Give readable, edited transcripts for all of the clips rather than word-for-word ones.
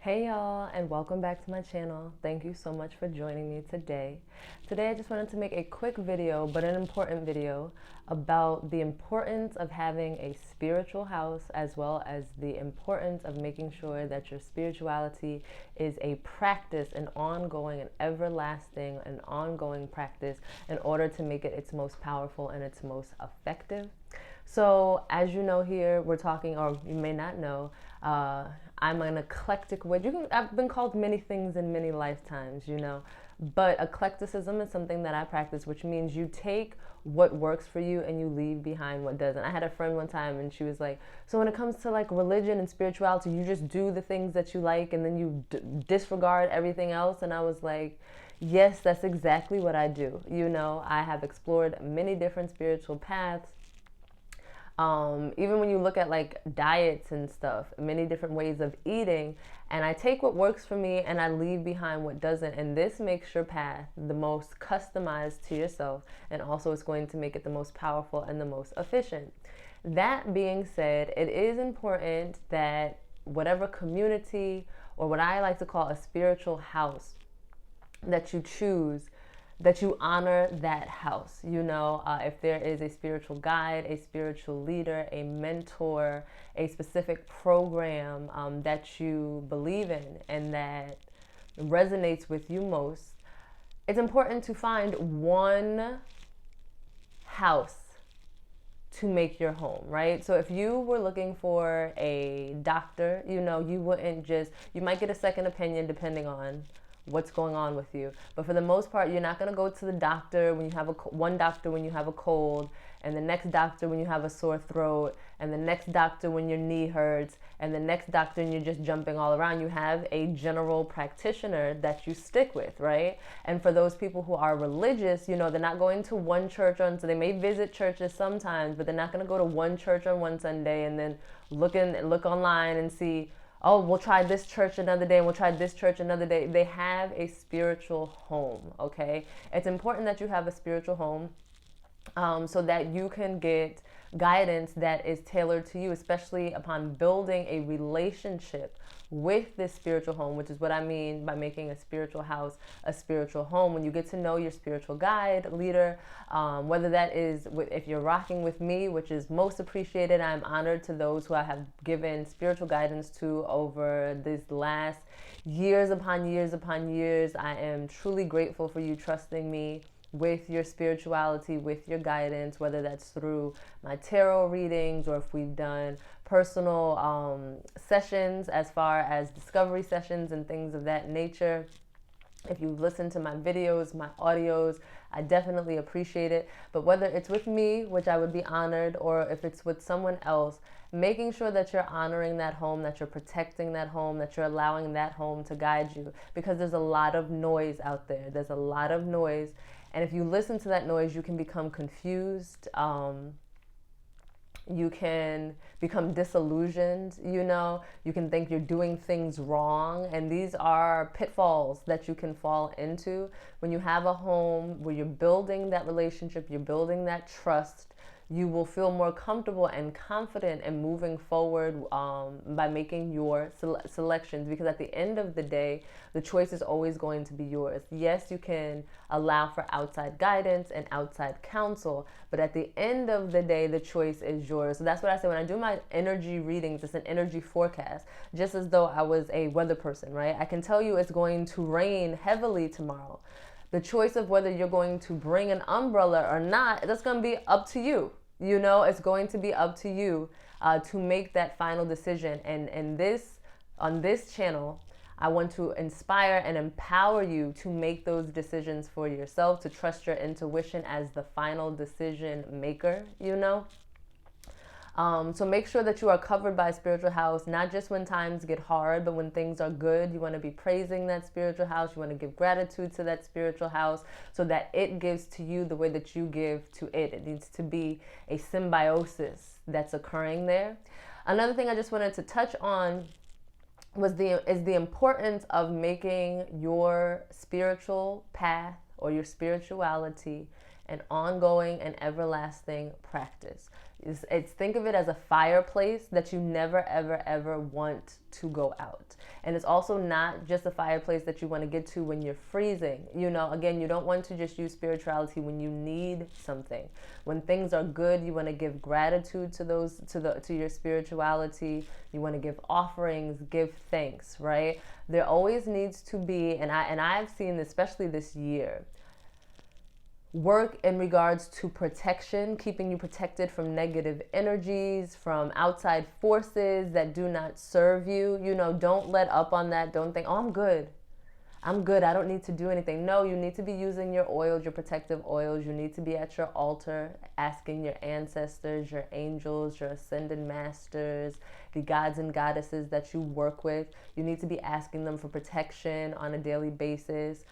Hey y'all, and welcome back to my channel. Thank you so much for joining me today. Today I just wanted to make a quick video, but an important video, about the importance of having a spiritual house, as well as the importance of making sure that your spirituality is a practice, an ongoing and everlasting and ongoing practice, in order to make it its most powerful and its most effective. So as you know, here we're talking, or you may not know, I'm an eclectic witch. I've been called many things in many lifetimes, but eclecticism is something that I practice, which means you take what works for you and you leave behind what doesn't. I had a friend one time and she was like, so when it comes to like religion and spirituality, you just do the things that you like and then you disregard everything else. And I was like, yes, that's exactly what I do. I have explored many different spiritual paths. Even when you look at like diets and stuff, many different ways of eating, and I take what works for me and I leave behind what doesn't, and this makes your path the most customized to yourself, and also it's going to make it the most powerful and the most efficient. That being said, it is important that whatever community, or what I like to call a spiritual house, that you choose, that you honor that house. If there is a spiritual guide, a spiritual leader, a mentor, a specific program that you believe in and that resonates with you most, it's important to find one house to make your home, right? So if you were looking for a doctor, you wouldn't you might get a second opinion depending on what's going on with you. But for the most part, you're not going to go to the doctor when you have one doctor when you have a cold, and the next doctor when you have a sore throat, and the next doctor when your knee hurts, and the next doctor and you're just jumping all around. You have a general practitioner that you stick with, right? And for those people who are religious, they're not going to one church so they may visit churches sometimes, but they're not going to go to one church on one Sunday and then look online and see, oh, we'll try this church another day and we'll try this church another day. They have a spiritual home, okay? It's important that you have a spiritual home so that you can get guidance that is tailored to you, especially upon building a relationship with this spiritual home, which is what I mean by making a spiritual house a spiritual home. When you get to know your spiritual guide, leader, whether that is if you're rocking with me, which is most appreciated. I'm honored to those who I have given spiritual guidance to over these last years upon years upon years. I am truly grateful for you trusting me with your spirituality, with your guidance, whether that's through my tarot readings or if we've done personal sessions as far as discovery sessions and things of that nature. If you've listened to my videos, my audios, I definitely appreciate it. But whether it's with me, which I would be honored, or if it's with someone else, making sure that you're honoring that home, that you're protecting that home, that you're allowing that home to guide you. Because there's a lot of noise out there. There's a lot of noise. And if you listen to that noise, you can become confused. You can become disillusioned, you can think you're doing things wrong. And these are pitfalls that you can fall into when you have a home where you're building that relationship, you're building that trust. You will feel more comfortable and confident in moving forward by making your selections, because at the end of the day, the choice is always going to be yours. Yes, you can allow for outside guidance and outside counsel, but at the end of the day, the choice is yours. So that's what I say when I do my energy readings. It's an energy forecast, just as though I was a weather person, right? I can tell you it's going to rain heavily tomorrow. The choice of whether you're going to bring an umbrella or not, that's going to be up to you. It's going to be up to you to make that final decision. And on this channel, I want to inspire and empower you to make those decisions for yourself, to trust your intuition as the final decision maker, So make sure that you are covered by a spiritual house, not just when times get hard, but when things are good. You want to be praising that spiritual house. You want to give gratitude to that spiritual house so that it gives to you the way that you give to it. It needs to be a symbiosis that's occurring there. Another thing I just wanted to touch on is the importance of making your spiritual path or your spirituality an ongoing and everlasting practice. Think of it as a fireplace that you never, ever, ever want to go out. And it's also not just a fireplace that you want to get to when you're freezing. You know, again, you don't want to just use spirituality when you need something. When things are good, you want to give gratitude to those, to your spirituality. You want to give offerings, give thanks, right? There always needs to be, and I've seen, especially this year, work in regards to protection, keeping you protected from negative energies, from outside forces that do not serve you. You know, don't let up on that. Don't think, oh, I'm good. I don't need to do anything. No, you need to be using your oils, your protective oils. You need to be at your altar asking your ancestors, your angels, your ascended masters, the gods and goddesses that you work with. You need to be asking them for protection on a daily basis,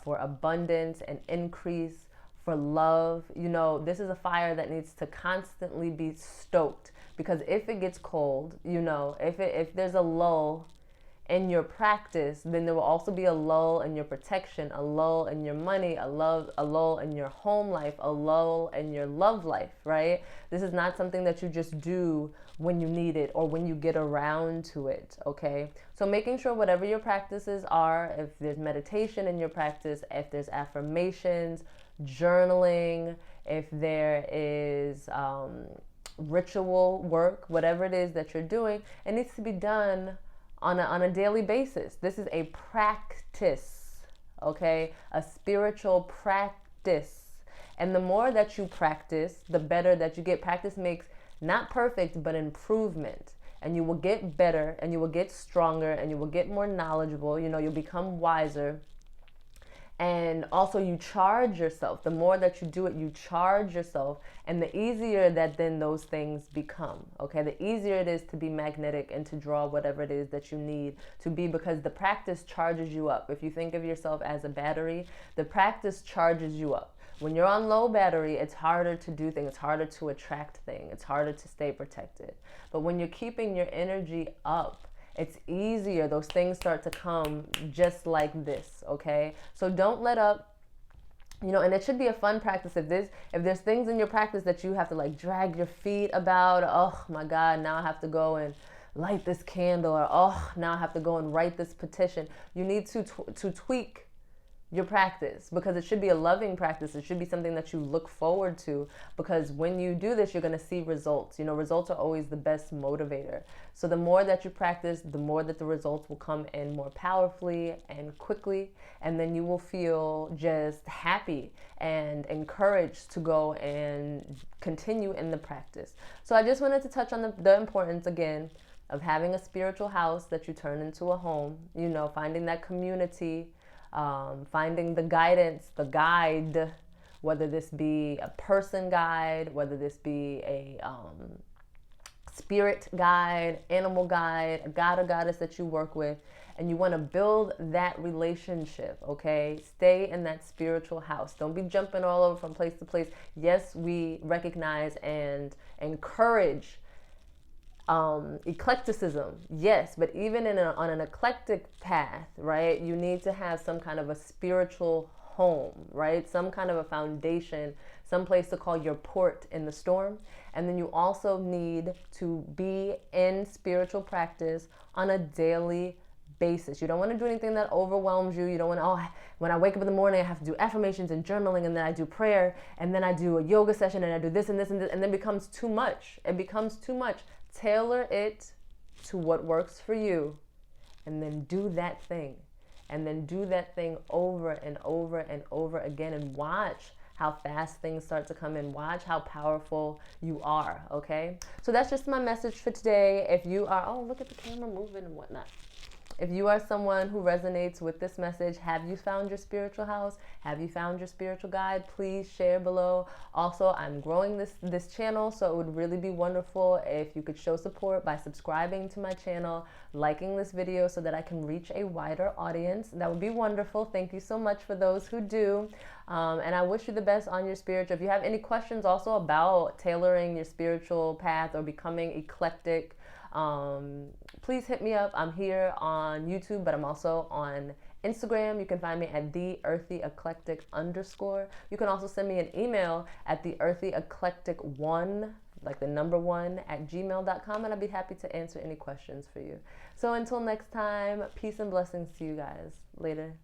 for abundance and increase, for love. You know, this is a fire that needs to constantly be stoked, because if it gets cold, you know, if there's a lull in your practice, then there will also be a lull in your protection, a lull in your money, a lull in your home life, a lull in your love life, right? This is not something that you just do when you need it or when you get around to it, okay? So making sure whatever your practices are, if there's meditation in your practice, if there's affirmations, journaling, if there is ritual work, whatever it is that you're doing, it needs to be done on a daily basis. This is a practice, okay? A spiritual practice. And the more that you practice, the better that you get. Practice makes not perfect, but improvement. And you will get better, and you will get stronger, and you will get more knowledgeable. You know, you'll become wiser. And also you charge yourself. The more that you do it, you charge yourself. And the easier that then those things become, okay? The easier it is to be magnetic and to draw whatever it is that you need to be, because the practice charges you up. If you think of yourself as a battery, the practice charges you up. When you're on low battery, it's harder to do things. It's harder to attract things. It's harder to stay protected. But when you're keeping your energy up, it's easier. Those things start to come just like this, okay? So don't let up, you know, and it should be a fun practice. If there's things in your practice that you have to like drag your feet about, oh my God, now I have to go and light this candle, or oh, now I have to go and write this petition. You need to tweak your practice, because it should be a loving practice. It should be something that you look forward to, because when you do this, you're going to see results. You know, results are always the best motivator. So the more that you practice, the more that the results will come in more powerfully and quickly, and then you will feel just happy and encouraged to go and continue in the practice. So I just wanted to touch on the importance again of having a spiritual house that you turn into a home, you know, finding that community, finding the guidance, the guide, whether this be a person guide, whether this be a spirit guide, animal guide, a god or goddess that you work with, and you want to build that relationship, okay? Stay in that spiritual house. Don't be jumping all over from place to place. Yes, we recognize and encourage eclecticism, yes, but even on an eclectic path, right, you need to have some kind of a spiritual home, right? Some kind of a foundation, some place to call your port in the storm. And then you also need to be in spiritual practice on a daily basis. You don't want to do anything that overwhelms you. You don't want to, oh, when I wake up in the morning, I have to do affirmations and journaling, and then I do prayer, and then I do a yoga session, and I do this and this and this, and then it becomes too much. It becomes too much. Tailor it to what works for you, and then do that thing. And then do that thing over and over and over again, and watch how fast things start to come in. Watch how powerful you are, okay? So that's just my message for today. If you are, oh, look at the camera moving and whatnot. If you are someone who resonates with this message, have you found your spiritual house? Have you found your spiritual guide? Please share below. Also, I'm growing this channel, so it would really be wonderful if you could show support by subscribing to my channel, liking this video so that I can reach a wider audience. That would be wonderful. Thank you so much for those who do. And I wish you the best on your spiritual. If you have any questions also about tailoring your spiritual path or becoming eclectic, please hit me up. I'm here on YouTube, but I'm also on Instagram. You can find me at @theearthyeclectic_. You can also send me an email at theearthyeclectic1 like the number 1 at gmail.com, and I'd be happy to answer any questions for you. So until next time, peace and blessings to you guys. Later.